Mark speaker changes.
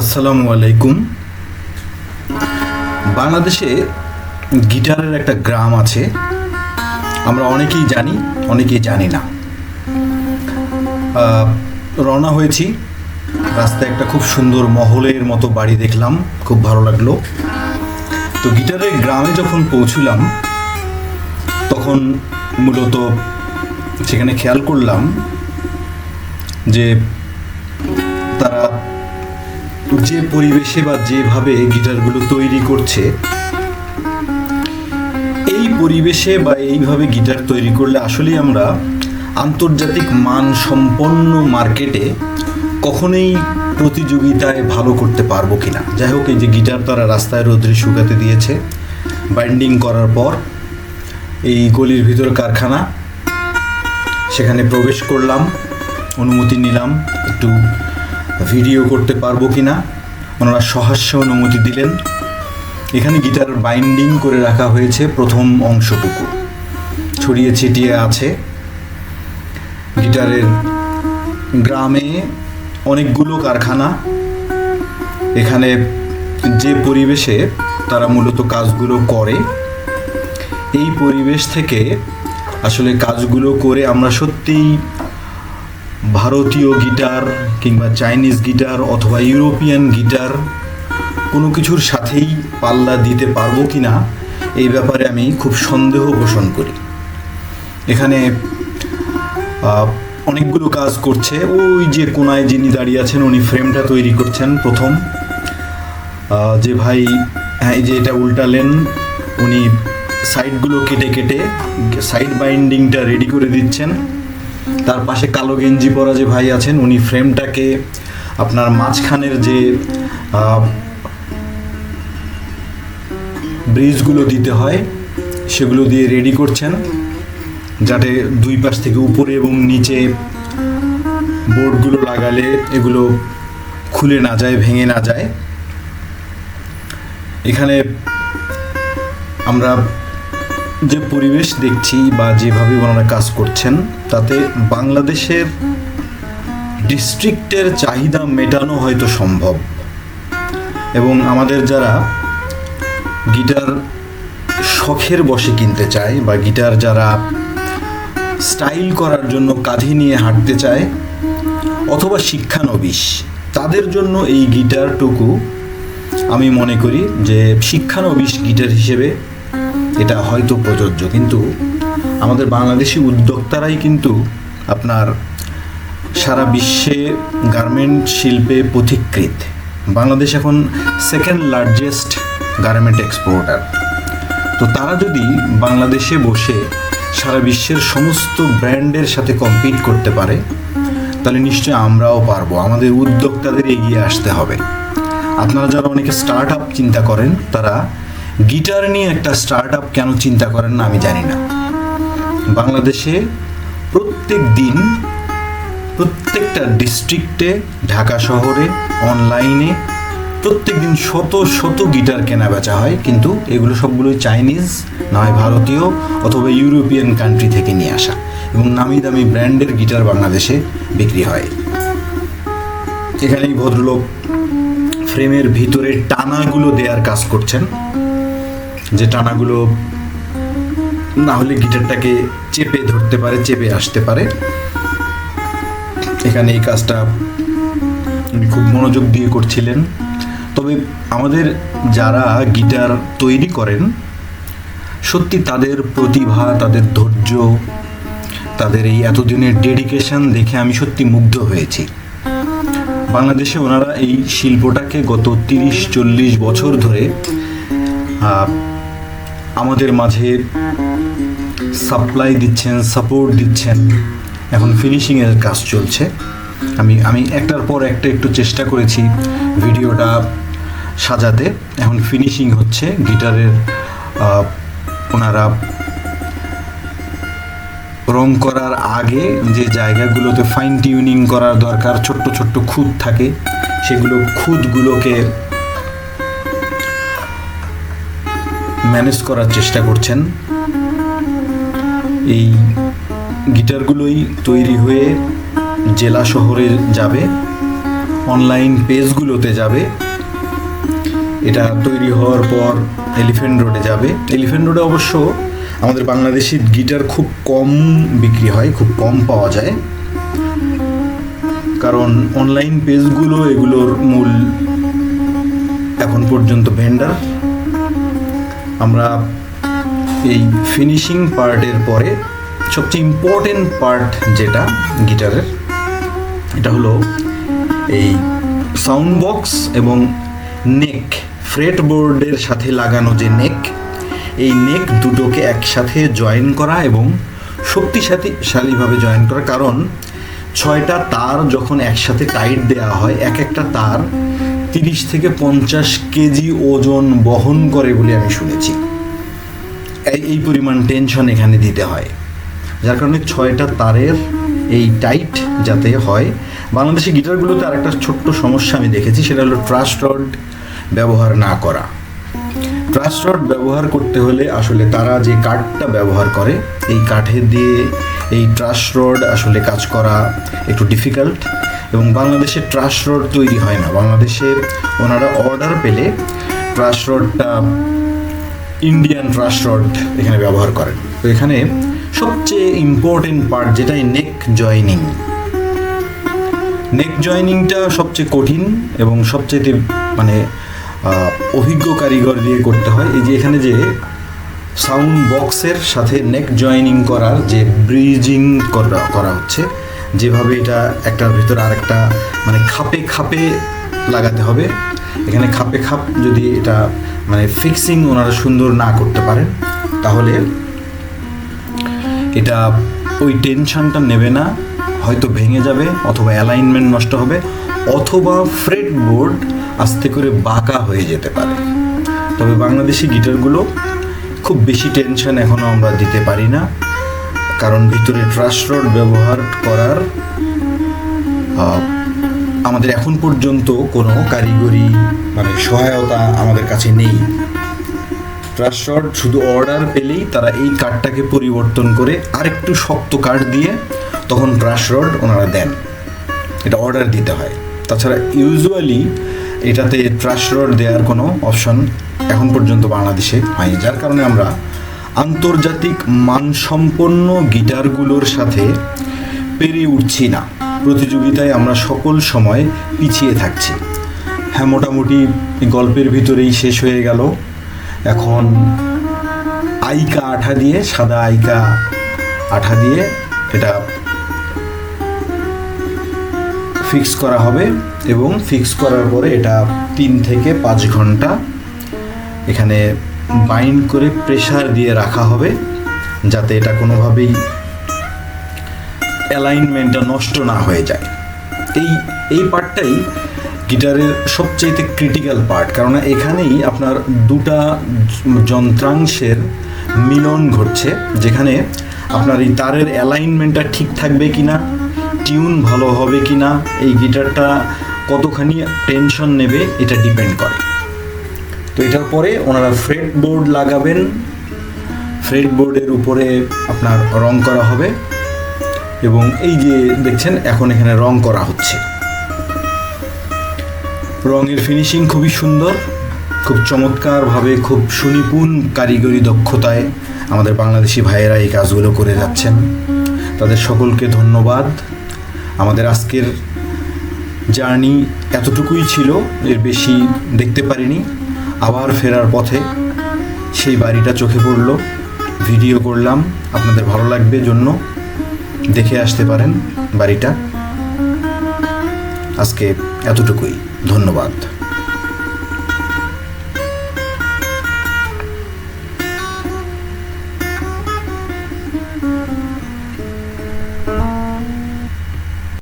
Speaker 1: আসসালামু আলাইকুম। বাংলাদেশে গিটারের একটা গ্রাম আছে, আমরা অনেকেই জানি, অনেকেই জানি না। রওনা হয়েছি, রাস্তায় একটা খুব সুন্দর মহলের মতো বাড়ি দেখলাম, খুব ভালো লাগলো। তো গিটারের গ্রামে যখন পৌঁছলাম তখন মূলত সেখানে খেয়াল করলাম যে তারা যে পরিবেশে বা যেভাবে গিটারগুলো তৈরি করছে, এই পরিবেশে বা এইভাবে গিটার তৈরি করলে আসলেই আমরা আন্তর্জাতিক মান সম্পন্ন মার্কেটে কখনোই প্রতিযোগিতায় ভালো করতে পারবো কিনা। যাই হোক, এই যে গিটার তারা রাস্তায় রোদ্রে শুকাতে দিয়েছে, বাইন্ডিং করার পর এই গলির ভিতর কারখানা, সেখানে প্রবেশ করলাম, অনুমতি নিলাম একটু ভিডিও করতে পারবো কিনা। ওনারা সহাস্য অনুমতি দিলেন। এখানে গিটার বাইন্ডিং করে রাখা হয়েছে, প্রথম অংশটুকু ছড়িয়ে ছিটিয়ে আছে। গিটারের গ্রামে অনেকগুলো কারখানা, এখানে যে পরিবেশে তারা মূলত কাজগুলো করে, এই পরিবেশ থেকে আসলে কাজগুলো করে আমরা সত্যিই ভারতীয় গিটার কিংবা চাইনিজ গিটার অথবা ইউরোপিয়ান গিটার কোনো কিছুর সাথেই পাল্লা দিতে পারবো কি না, এই ব্যাপারে আমি খুব সন্দেহ পোষণ করি। এখানে অনেকগুলো কাজ করছে। ওই যে কোনায় যিনি দাঁড়িয়ে আছেন, উনি ফ্রেমটা তৈরি করছেন প্রথম। যে ভাই, হ্যাঁ, এই যে এটা উল্টালেন, উনি সাইডগুলো কেটে কেটে সাইড বাইন্ডিংটা রেডি করে দিচ্ছেন। তার পাশে কালো গেঞ্জি পরা যে ভাই আছেন, উনি ফ্রেমটাকে আপনার মাঝখানের যে ব্রিজগুলো দিতে হয় সেগুলো দিয়ে রেডি করছেন, যাতে দুই পাশ থেকে উপরে এবং নিচে বোর্ডগুলো লাগালে এগুলো খুলে না যায়, ভেঙে না যায়। এখানে আমরা যে পরিবেশ দেখছি বা যেভাবে ওনারা কাজ করছেন, তাতে বাংলাদেশের ডিস্ট্রিক্টের চাহিদা মেটানো হয়তো সম্ভব। এবং আমাদের যারা গিটার শখের বশে কিনতে চায় বা গিটার যারা স্টাইল করার জন্য কাঁধে নিয়ে হাঁটতে চায় অথবা শিক্ষানবিশ, তাদের জন্য এই গিটারটুকু আমি মনে করি যে শিক্ষানবিশ গিটার হিসেবে এটা হয়তো প্রযোজ্য। কিন্তু আমাদের বাংলাদেশি উদ্যোক্তারাই কিন্তু আপনার সারা বিশ্বে গার্মেন্ট শিল্পে পথিকৃৎ। বাংলাদেশ এখন সেকেন্ড লার্জেস্ট গার্মেন্ট এক্সপোর্টার। তো তারা যদি বাংলাদেশে বসে সারা বিশ্বের সমস্ত ব্র্যান্ডের সাথে কম্পিট করতে পারে, তাহলে নিশ্চয়ই আমরাও পারবো। আমাদের উদ্যোক্তাদের এগিয়ে আসতে হবে। আপনারা যারা অনেকে স্টার্ট আপ চিন্তা করেন, তারা গিটার নিয়ে একটা স্টার্ট আপ কেন চিন্তা করেন না আমি জানি না। বাংলাদেশে প্রত্যেক দিন প্রত্যেকটা ডিস্ট্রিক্টে, ঢাকা শহরে, অনলাইনে প্রত্যেক দিন শত শত গিটার কেনা বেচা হয়, কিন্তু এগুলো সবগুলোই চাইনিজ, নয় ভারতীয় অথবা ইউরোপিয়ান কান্ট্রি থেকে নিয়ে আসা, এবং নামি দামি ব্র্যান্ডের গিটার বাংলাদেশে বিক্রি হয়। এখানেই ভদ্রলোক ফ্রেমের ভিতরে টানাগুলো দেওয়ার কাজ করছেন, যে টানাগুলো না হলে গিটারটাকে চেপে ধরতে পারে, চেপে আসতে পারে। এখানে এই কাজটা উনি খুব মনোযোগ দিয়ে করছিলেন। তবে আমাদের যারা গিটার তৈরি করেন, সত্যি তাদের প্রতিভা, তাদের ধৈর্য, তাদের এই এতদিনের ডেডিকেশন দেখে আমি সত্যি মুগ্ধ হয়েছি। বাংলাদেশে ওনারা এই শিল্পটাকে গত 30-40 বছর ধরে আমাদের মাঝে সাপ্লাই দিচ্ছেন, সাপোর্ট দিচ্ছেন। এখন ফিনিশিংয়ের কাজ চলছে। আমি একটার পর একটা একটু চেষ্টা করেছি ভিডিওটা সাজাতে। এখন ফিনিশিং হচ্ছে গিটারের। ওনারা রং করার আগে যে জায়গাগুলোতে ফাইন টিউনিং করার দরকার, ছোট্ট ছোট্ট খুঁত থাকে, সেগুলো খুঁতগুলোকে ম্যানেজ করার চেষ্টা করছেন। এই গিটারগুলোই তৈরি হয়ে জেলা শহরে যাবে। অনলাইন পেজগুলোতে যাবে। এটা তৈরি হওয়ার পর এলিফ্যান্ট রোডে যাবে। এলিফ্যান্ট রোডে অবশ্য আমাদের বাংলাদেশি গিটার খুব কম বিক্রি হয়, খুব কম পাওয়া যায়, কারণ অনলাইন পেজগুলো এগুলোর মূল এখন পর্যন্ত ভেন্ডার। আমরা এই ফিনিশিং পার্টের পরে সবচেয়ে ইম্পর্টেন্ট পার্ট যেটা গিটারের, এটা হলো এই সাউন্ড বক্স এবং নেক, ফ্রেট বোর্ডের সাথে লাগানো যে নেক, এই নেক দুটোকে একসাথে জয়েন করা এবং শক্তিশালীভাবে জয়েন করা। কারণ 6টা তার যখন একসাথে টাইট দেওয়া হয়, এক একটা তার 30 থেকে 50 কেজি ওজন বহন করে বলে আমি শুনেছি। এই পরিমাণ টেনশন এখানে দিতে হয়, যার কারণে 6টা তারের এই টাইট যাতে হয়। বাংলাদেশি গিটারগুলোতে আর একটা ছোট্ট সমস্যা আমি দেখেছি, সেটা হলো ট্রাস রড ব্যবহার না করা। ট্রাস রড ব্যবহার করতে হলে আসলে তারা যে কাঠটা ব্যবহার করে, এই কাঠের দিয়ে এই ট্রাস রড আসলে কাজ করা একটু ডিফিকাল্ট, এবং বাংলাদেশে ট্রাস রড তৈরি হয় না। বাংলাদেশে ওনারা অর্ডার পেলে ট্রাস রডটা ইন্ডিয়ান ট্রাস রড এখানে ব্যবহার করেন। তো এখানে সবচেয়ে ইম্পর্টেন্ট পার্ট যেটা নেক জয়েনিং। নেক জয়েনিংটা সবচেয়ে কঠিন এবং সবচেয়ে মানে অভিজ্ঞ কারিগর দিয়ে করতে হয়। এই যে এখানে যে সাউন্ড বক্সের সাথে নেক জয়েনিং করার যে ব্রিজিং করা হচ্ছে, যেভাবে এটা একটার ভিতরে আরেকটা মানে খাপে খাপে লাগাতে হবে। এখানে খাপে খাপ যদি এটা মানে ফিক্সিং ওনারা সুন্দর না করতে পারেন, তাহলে এটা ওই টেনশনটা নেবে না, হয়তো ভেঙে যাবে, অথবা অ্যালাইনমেন্ট নষ্ট হবে, অথবা ফ্রেট বোর্ড আস্তে করে বাঁকা হয়ে যেতে পারে। তবে বাংলাদেশি গিটারগুলো খুব বেশি টেনশন এখনও আমরা দিতে পারি না, কারণ ভিতরে ট্রাস রড ব্যবহার করার আমাদের এখন পর্যন্ত কোনো কারিগরি মানে সহায়তা আমাদের কাছে নেই। ট্রাস রড শুধু অর্ডার পেলেই তারা এই কাঠটাকে পরিবর্তন করে আরেকটু শক্ত কাঠ দিয়ে তখন ট্রাস রড ওনারা দেন, এটা অর্ডার দিতে হয়। তাছাড়া ইউজুয়ালি এটাতে ট্রাস রড দেওয়ার কোনো অপশন এখন পর্যন্ত বাংলাদেশে হয়নি, যার কারণে আমরা আন্তর্জাতিক মানসম্পন্ন গিটারগুলোর সাথে পেরে উঠছি না। প্রতিযোগিতায় আমরা সকল সময় পিছিয়ে থাকছি। হ্যাঁ, মোটামুটি গল্পের ভিতরেই শেষ হয়ে গেল। এখন আইকা আঠা দিয়ে, সাদা আইকা আঠা দিয়ে এটা ফিক্স করা হবে, এবং ফিক্স করার পরে এটা 3 থেকে 5 ঘন্টা এখানে বাইন্ড করে প্রেসার দিয়ে রাখা হবে, যাতে এটা কোনোভাবেই অ্যালাইনমেন্টটা নষ্ট না হয়ে যায়। এই পার্টটাই গিটারের সবচেয়ে ক্রিটিক্যাল পার্ট, কারণ এখানেই আপনার দুটা যন্ত্রাংশের মিলন ঘটছে, যেখানে আপনার এই তারের অ্যালাইনমেন্টটা ঠিক থাকবে কিনা, টিউন ভালো হবে কিনা, এই গিটারটা কতখানি টেনশন নেবে, এটা ডিপেন্ড করে। তো এটার পরে ওনারা ফ্রেট বোর্ড লাগাবেন, ফ্রেট বোর্ডের উপরে আপনার রং করা হবে, এবং এই যে দেখছেন এখন এখানে রং করা হচ্ছে। রঙের ফিনিশিং খুবই সুন্দর, খুব চমৎকারভাবে, খুব সুনিপুণ কারিগরি দক্ষতায় আমাদের বাংলাদেশি ভাইয়েরা এই কাজগুলো করে যাচ্ছেন। তাদের সকলকে ধন্যবাদ। আমাদের আজকের জার্নি এতটুকুই ছিল, এর বেশি দেখতে পারিনি। আবার ফেরার পথে সেই বাড়িটা চোখে পড়ল, ভিডিও করলাম, আপনাদের ভালো লাগবে জন্য দেখে আসতে পারেন বাড়িটা। আজকে এতটুকুই, ধন্যবাদ।